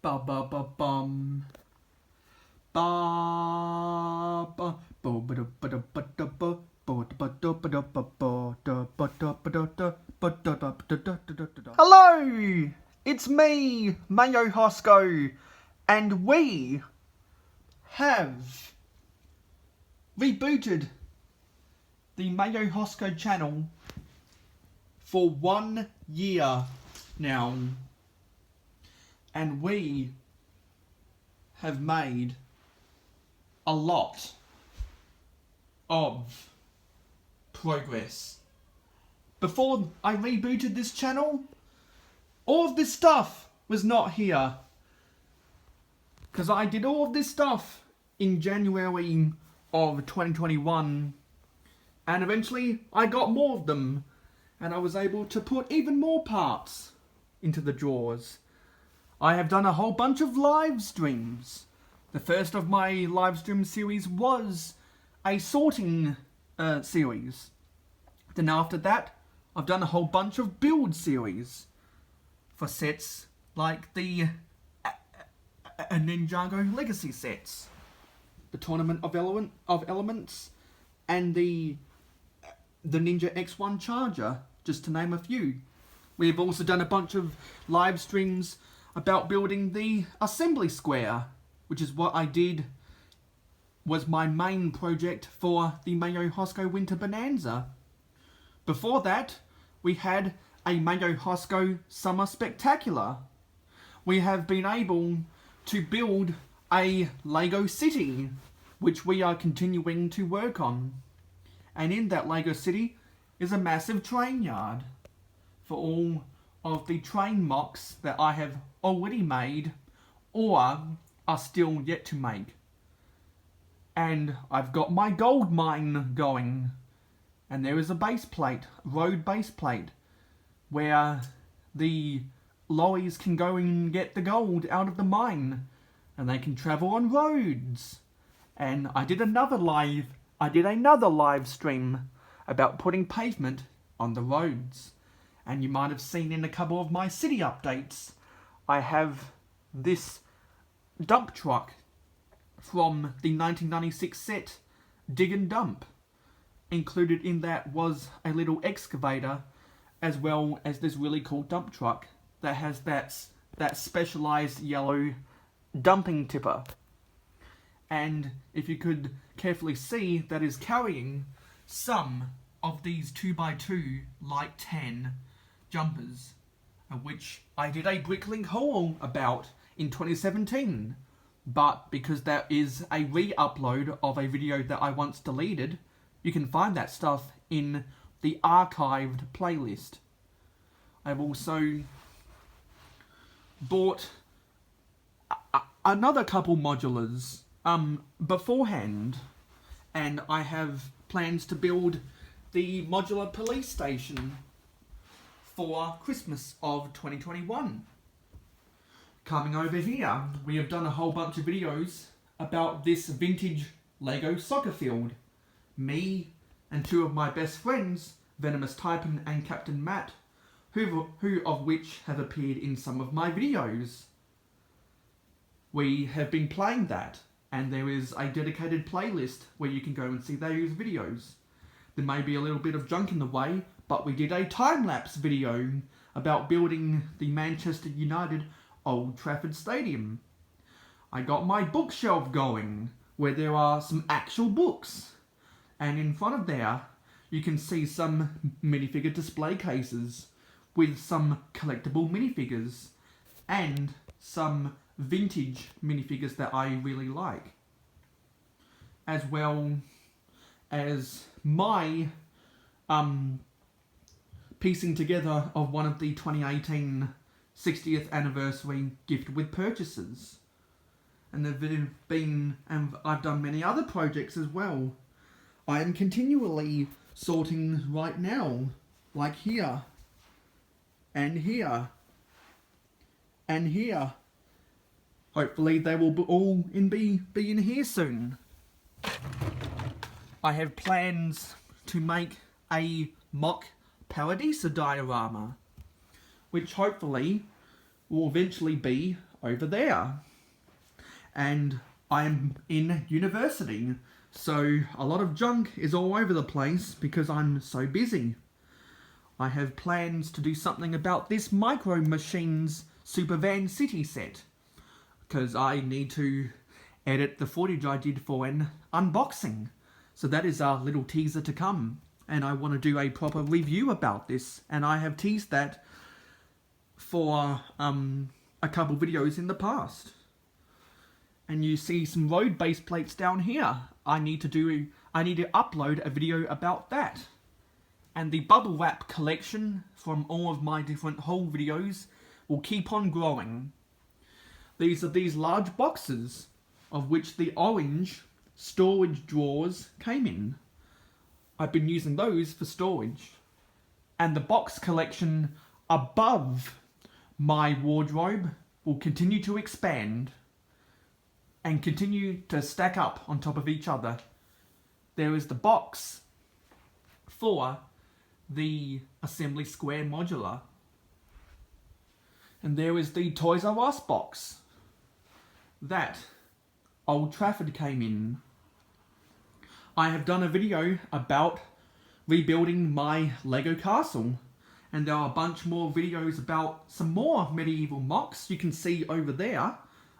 Ba ba ba bum. Ba ba bo ba da ba da ba da ba bo da ba da ba da ba bo da ba da ba da da ba da da da da da da. Hello, it's me, Mayo Hosko, and we have rebooted the Mayo Hosko channel for 1 year now, and we have made a lot of progress. Before I rebooted this channel, all of this stuff was not here, because I did all of this stuff in January of 2021, and eventually I got more of them, and I was able to put even more parts into the drawers. I have done a whole bunch of live streams. The first of my live stream series was a sorting series. Then after that, I've done a whole bunch of build series for sets like the Ninjago Legacy sets, the Tournament of Elements, and the Ninja X1 Charger, just to name a few. We've also done a bunch of live streams about building the assembly square, which is what I did, was my main project for the Mayo Hosko Winter Bonanza. Before that, we had a Mayo Hosko Summer Spectacular. We have been able to build a Lego City, which we are continuing to work on. And in that Lego City is a massive train yard for all of the train mocks that I have already made or are still yet to make. And I've got my gold mine going, and there is a base plate, road base plate, where the lorries can go and get the gold out of the mine, and they can travel on roads. And I did another live stream about putting pavement on the roads. And you might have seen in a couple of my city updates, I have this dump truck from the 1996 set Dig and Dump. Included in that was a little excavator, as well as this really cool dump truck that has that specialized yellow dumping tipper. And if you could carefully see, that is carrying some of these 2x2 Light 10 jumpers, which I did a Bricklink haul about in 2017. But because that is a re-upload of a video that I once deleted, you can find that stuff in the archived playlist. I've also bought another couple modulars beforehand, and I have plans to build the modular police station for Christmas of 2021. Coming over here, we have done a whole bunch of videos about this vintage Lego soccer field. Me and two of my best friends, Venomous Typin and Captain Matt, who of which have appeared in some of my videos. We have been playing that, and there is a dedicated playlist where you can go and see those videos. There may be a little bit of junk in the way, but we did a time-lapse video about building the Manchester United Old Trafford Stadium. I got my bookshelf going, where there are some actual books. And in front of there, you can see some minifigure display cases with some collectible minifigures and some vintage minifigures that I really like. As well as my piecing together of one of the 2018 60th anniversary gift with purchases. And I've done many other projects as well. I am continually sorting right now, like here, and here, and here. Hopefully they will all be in here soon. I have plans to make a mock Paradisa diorama, which hopefully will eventually be over there. And I'm in university, so a lot of junk is all over the place because I'm so busy. I have plans to do something about this Micro Machines Super Van City set, because I need to edit the footage I did for an unboxing. So that is our little teaser to come, and I want to do a proper review about this, and I have teased that for a couple videos in the past. And you see some road base plates down here. I need to upload a video about that. And the bubble wrap collection from all of my different haul videos will keep on growing. These are these large boxes, of which the orange storage drawers came in. I've been using those for storage. And the box collection above my wardrobe will continue to expand and continue to stack up on top of each other. There is the box for the Assembly Square Modular. And there is the Toys R Us box that Old Trafford came in. I have done a video about rebuilding my Lego castle, and there are a bunch more videos about some more medieval mocks. You can see over there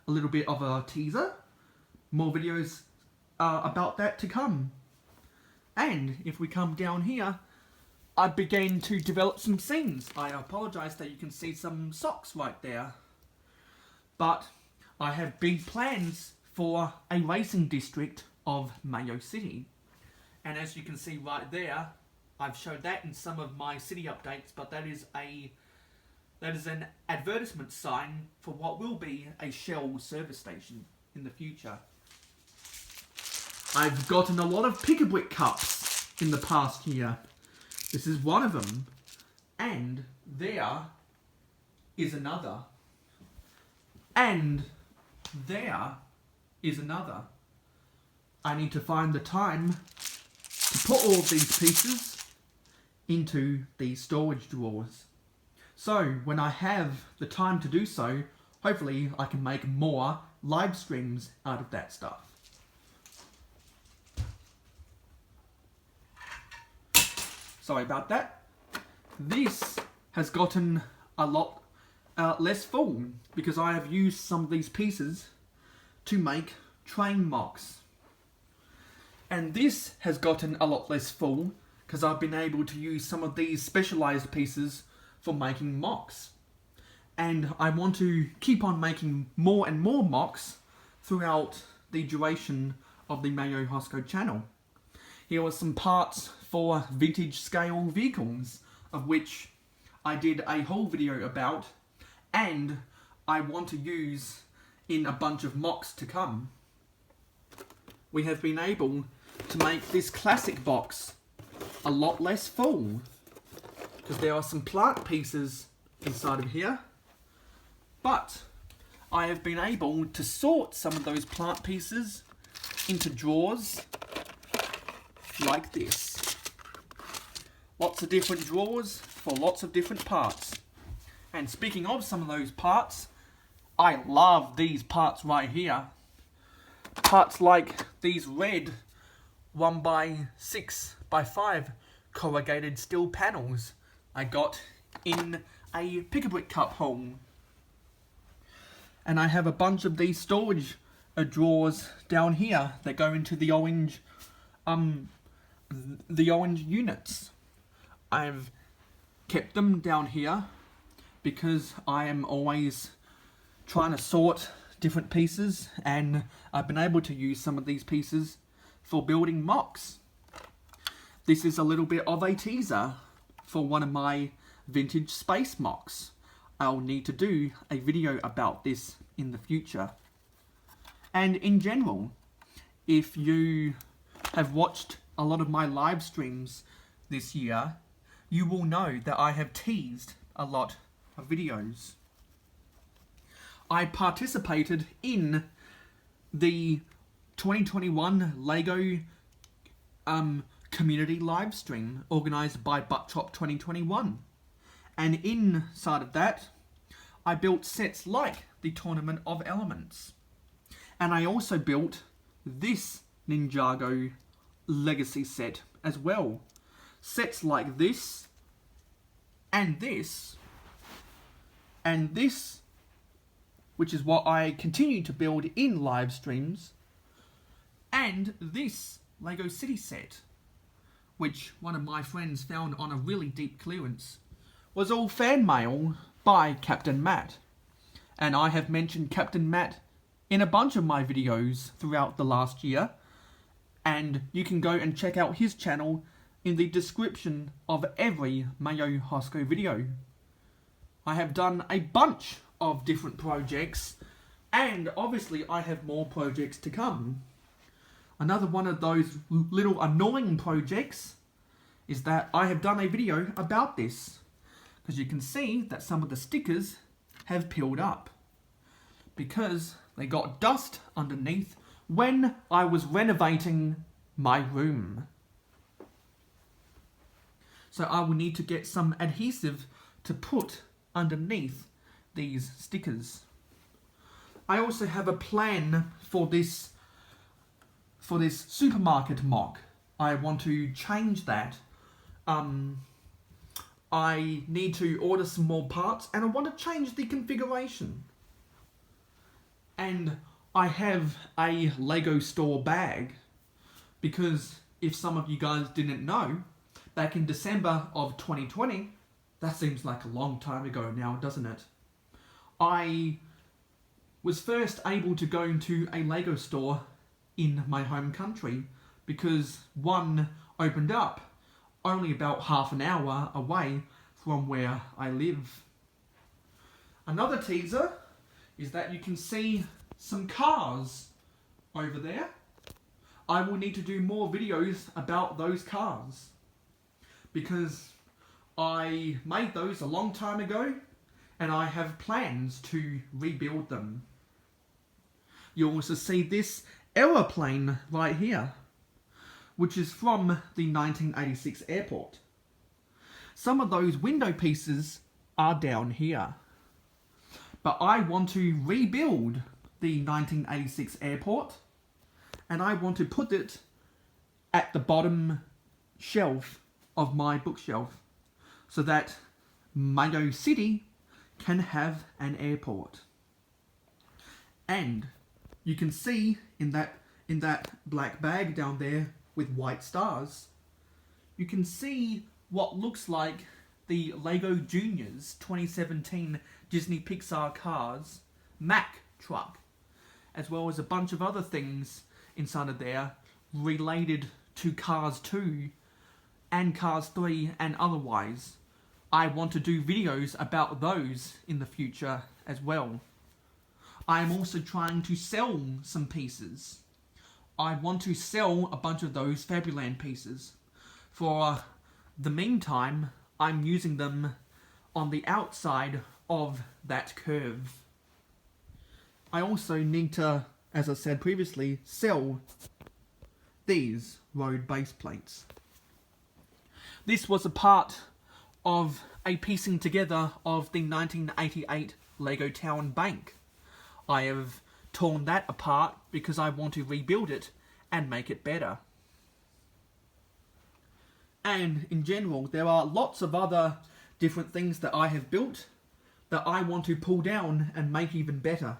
a little bit of a teaser. More videos about that to come. And if we come down here, I began to develop some scenes. I apologise that you can see some socks right there. But I have big plans for a racing district of Mayo City. And as you can see right there, I've showed that in some of my city updates, but that is an advertisement sign for what will be a Shell service station in the future. I've gotten a lot of pick-a-brick cups in the past year. This is one of them. And there is another. And there is another. I need to find the time to put all of these pieces into these storage drawers. So when I have the time to do so, hopefully I can make more live streams out of that stuff. Sorry about that. This has gotten a lot less full because I have used some of these pieces to make train mocks. And this has gotten a lot less full because I've been able to use some of these specialised pieces for making mocks. And I want to keep on making more and more mocks throughout the duration of the Mayo Hosko channel. Here are some parts for vintage scale vehicles, of which I did a whole video about, and I want to use in a bunch of mocks to come. We have been able to make this classic box a lot less full, because there are some plant pieces inside of here, but I have been able to sort some of those plant pieces into drawers like this. Lots of different drawers for lots of different parts. And speaking of some of those parts, I love these parts right here. Parts like these red 1x6x5 corrugated steel panels I got in a pick-a-brick cup haul. And I have a bunch of these storage drawers down here that go into the orange units. I've kept them down here because I am always trying to sort different pieces, and I've been able to use some of these pieces for building mocks. This is a little bit of a teaser for one of my vintage space mocks. I'll need to do a video about this in the future. And in general, if you have watched a lot of my live streams this year, you will know that I have teased a lot of videos. I participated in the 2021 Lego community live stream organised by Butt Chop 2021, and inside of that I built sets like the Tournament of Elements. And I also built this Ninjago Legacy set as well. Sets like this, and this, and this, which is what I continue to build in live streams, and this Lego City set, which one of my friends found on a really deep clearance, was all fan mail by Captain Matt. And I have mentioned Captain Matt in a bunch of my videos throughout the last year, and you can go and check out his channel in the description of every Mayo Hosko video. I have done a bunch of different projects, and obviously I have more projects to come. Another one of those little annoying projects is that I have done a video about this, because you can see that some of the stickers have peeled up because they got dust underneath when I was renovating my room. So I will need to get some adhesive to put underneath these stickers. I also have a plan for this supermarket mock. I want to change that. I need to order some more parts, and I want to change the configuration. And I have a Lego store bag, because if some of you guys didn't know, back in December of 2020, that seems like a long time ago now, doesn't it? I was first able to go into a Lego store in my home country because one opened up only about half an hour away from where I live. Another teaser is that you can see some cars over there. I will need to do more videos about those cars because I made those a long time ago and I have plans to rebuild them. You'll also see this aeroplane right here, which is from the 1986 airport. Some of those window pieces are down here, but I want to rebuild the 1986 airport, and I want to put it at the bottom shelf of my bookshelf so that Mayo City can have an airport. And you can see in that black bag down there with white stars, you can see what looks like the Lego Juniors 2017 Disney Pixar Cars Mack truck, as well as a bunch of other things inside of there related to Cars 2 and Cars 3 and otherwise. I want to do videos about those in the future as well. I am also trying to sell some pieces. I want to sell a bunch of those Fabuland pieces. For the meantime, I'm using them on the outside of that curve. I also need to, as I said previously, sell these road base plates. This was a part of a piecing together of the 1988 Lego Town Bank. I have torn that apart because I want to rebuild it and make it better. And in general, there are lots of other different things that I have built that I want to pull down and make even better.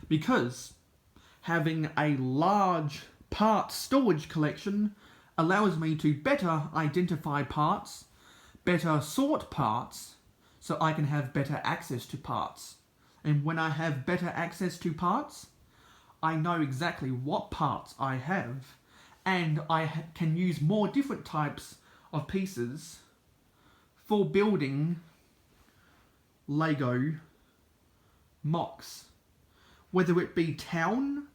Because having a large part storage collection allows me to better identify parts, better sort parts, so I can have better access to parts. And when I have better access to parts, I know exactly what parts I have, and I can use more different types of pieces for building Lego mocks. Whether it be town,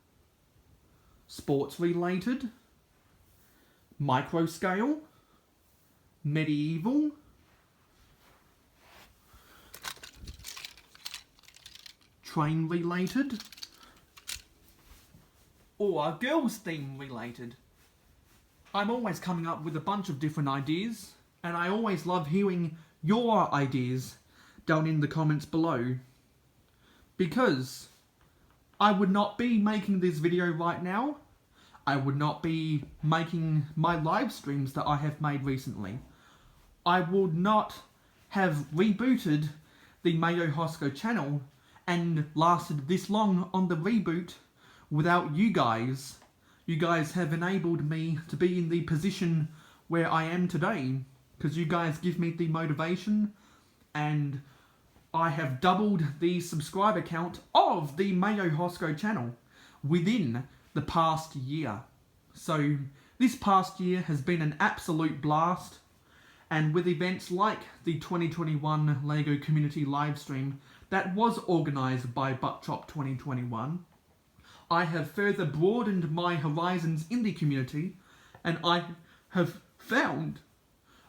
sports related, micro scale, medieval, train related, or girls theme related. I'm always coming up with a bunch of different ideas, and I always love hearing your ideas down in the comments below. because I would not be making this video right now. I would not be making my live streams that I have made recently. I would not have rebooted the Mayo Hosko channel and lasted this long on the reboot without you guys. You guys have enabled me to be in the position where I am today, because you guys give me the motivation, and I have doubled the subscriber count of the Mayo Hosko channel within the past year. So this past year has been an absolute blast, and with events like the 2021 LEGO community livestream that was organised by Buttchop 2021, I have further broadened my horizons in the community, and I have found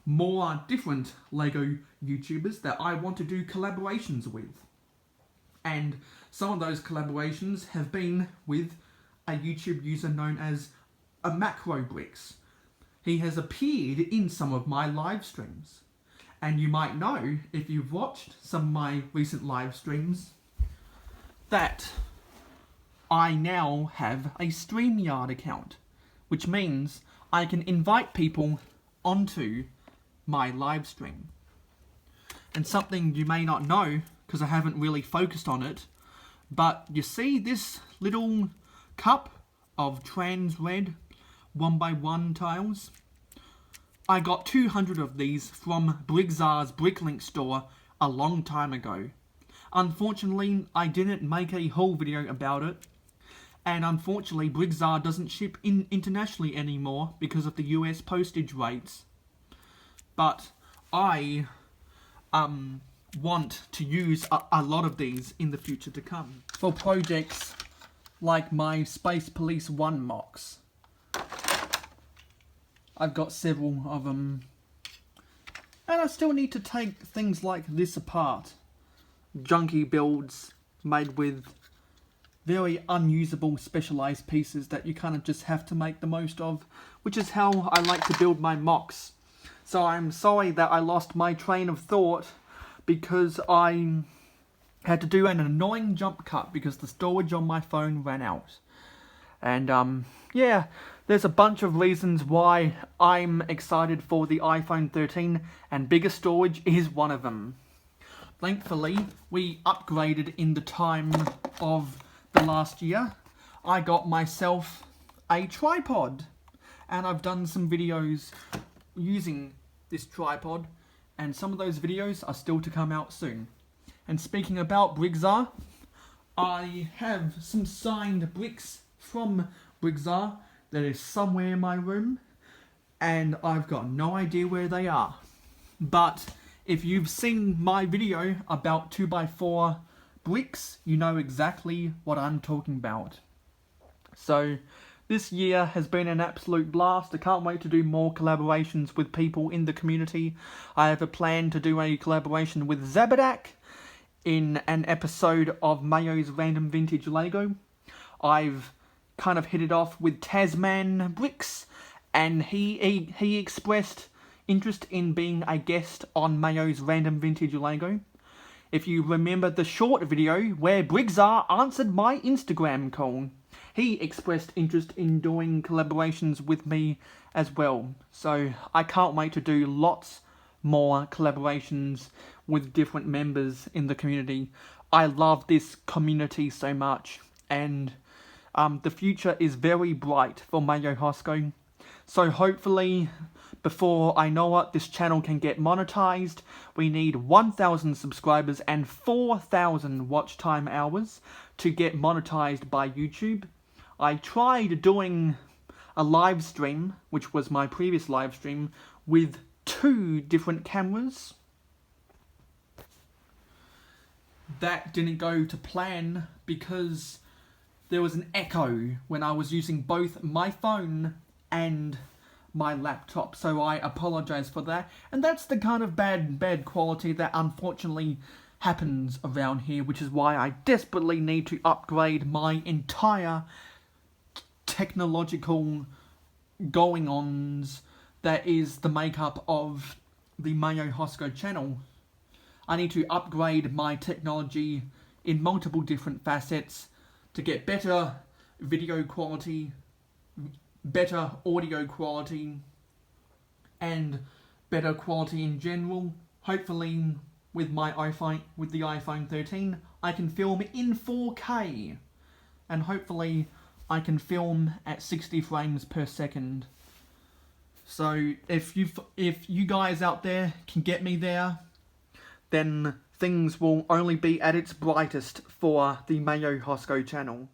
more different LEGO YouTubers that I want to do collaborations with. And some of those collaborations have been with a YouTube user known as a Macro Bricks. He has appeared in some of my live streams. And you might know, if you've watched some of my recent live streams, that I now have a StreamYard account, which means I can invite people onto my live stream. And something you may not know, because I haven't really focused on it, but you see this little cup of trans red 1x1 tiles? I got 200 of these from Briggsar's Bricklink store a long time ago. Unfortunately, I didn't make a whole video about it, and unfortunately Briggsar doesn't ship internationally anymore because of the US postage rates. But I want to use a lot of these in the future to come for projects like my Space Police 1 mocks. I've got several of them, and I still need to take things like this apart. Junky builds made with very unusable specialised pieces that you kind of just have to make the most of, which is how I like to build my mocks. So I'm sorry that I lost my train of thought, because I had to do an annoying jump cut because the storage on my phone ran out. And yeah, there's a bunch of reasons why I'm excited for the iPhone 13, and bigger storage is one of them. Thankfully, we upgraded in the time of the last year. I got myself a tripod, and I've done some videos using this tripod, and some of those videos are still to come out soon. And speaking about Briggsar, I have some signed bricks from Briggsar that is somewhere in my room, and I've got no idea where they are. But if you've seen my video about 2x4 bricks, you know exactly what I'm talking about. So this year has been an absolute blast. I can't wait to do more collaborations with people in the community. I have a plan to do a collaboration with Zabadak in an episode of Mayo's Random Vintage Lego. I've kind of hit it off with Tasman Bricks, and he expressed interest in being a guest on Mayo's Random Vintage Lego. If you remember the short video where Briggsar answered my Instagram call, he expressed interest in doing collaborations with me as well. So I can't wait to do lots more collaborations with different members in the community. I love this community so much, and the future is very bright for Mayo Hosko. So hopefully, before I know it, this channel can get monetized. We need 1,000 subscribers and 4,000 watch time hours to get monetized by YouTube. I tried doing a live stream, which was my previous live stream, with 2 different cameras. That didn't go to plan because there was an echo when I was using both my phone and my laptop, so I apologize for that. And that's the kind of bad quality that unfortunately happens around here, which is why I desperately need to upgrade my entire technological going-ons that is the makeup of the Mayo Hosko channel. I need to upgrade my technology in multiple different facets to get better video quality, better audio quality, and better quality in general. Hopefully with the iPhone 13, I can film in 4K, and hopefully I can film at 60 frames per second. So if you guys out there can get me there, then things will only be at its brightest for the Mayo Hosko channel.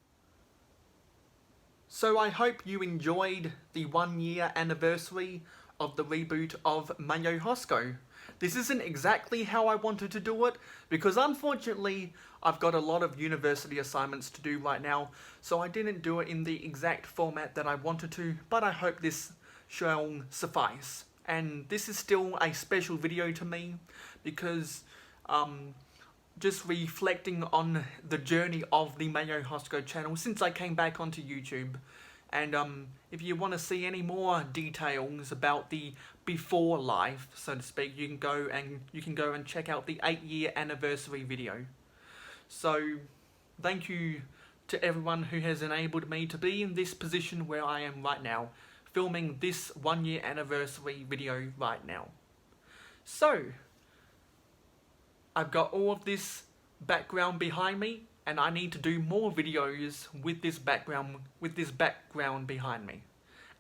So I hope you enjoyed the 1 year anniversary of the reboot of Mayo Hosko. This isn't exactly how I wanted to do it, because unfortunately I've got a lot of university assignments to do right now, so I didn't do it in the exact format that I wanted to, but I hope this shall suffice. And this is still a special video to me, because just reflecting on the journey of the Mayo Hosko channel since I came back onto YouTube. And if you want to see any more details about the before life, so to speak, you can go and check out the 8-year anniversary video. So thank you to everyone who has enabled me to be in this position where I am right now, filming this 1 year anniversary video right now. So I've got all of this background behind me, and I need to do more videos with this background behind me,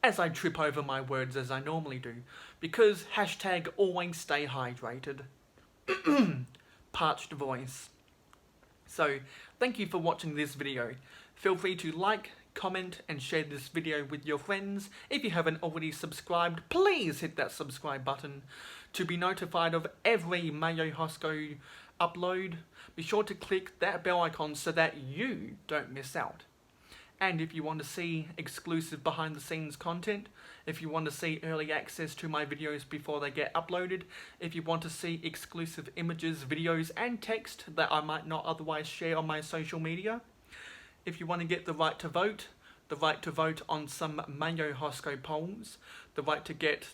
as I trip over my words as I normally do, because hashtag always stay hydrated. Parched voice. So thank you for watching this video. Feel free to like, comment and share this video with your friends. If you haven't already subscribed, please hit that subscribe button to be notified of every Mayo Hosko upload. Be sure to click that bell icon so that you don't miss out. And if you want to see exclusive behind the scenes content, if you want to see early access to my videos before they get uploaded, if you want to see exclusive images, videos and text that I might not otherwise share on my social media, if you want to get the right to vote on some Mayo Hosko polls, the right to get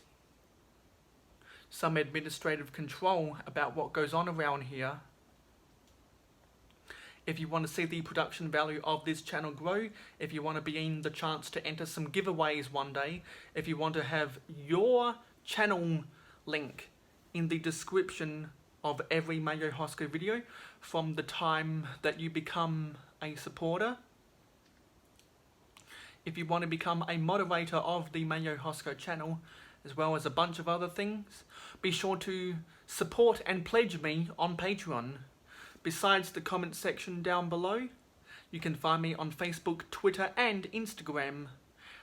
some administrative control about what goes on around here, if you want to see the production value of this channel grow, if you want to be in the chance to enter some giveaways one day, if you want to have your channel link in the description of every Mayo Hosko video from the time that you become a supporter, if you want to become a moderator of the Mayo Hosko channel, as well as a bunch of other things, be sure to support and pledge me on Patreon. Besides the comment section down below, you can find me on Facebook, Twitter and Instagram.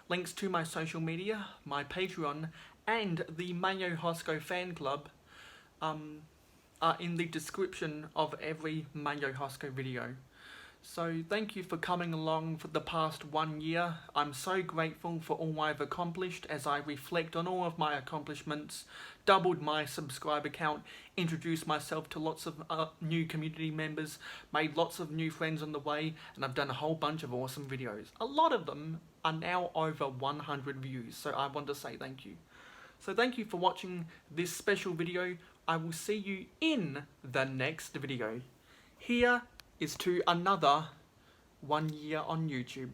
Links to my social media, my Patreon and the Mayo Hosko fan club are in the description of every Mayo Hosko video. So thank you for coming along for the past 1 year. I'm so grateful for all I've accomplished as I reflect on all of my accomplishments, doubled my subscriber count, introduced myself to lots of new community members, made lots of new friends on the way, and I've done a whole bunch of awesome videos. A lot of them are now over 100 views, so I want to say thank you. So thank you for watching this special video. I will see you in the next video. Here is to another 1 year on YouTube.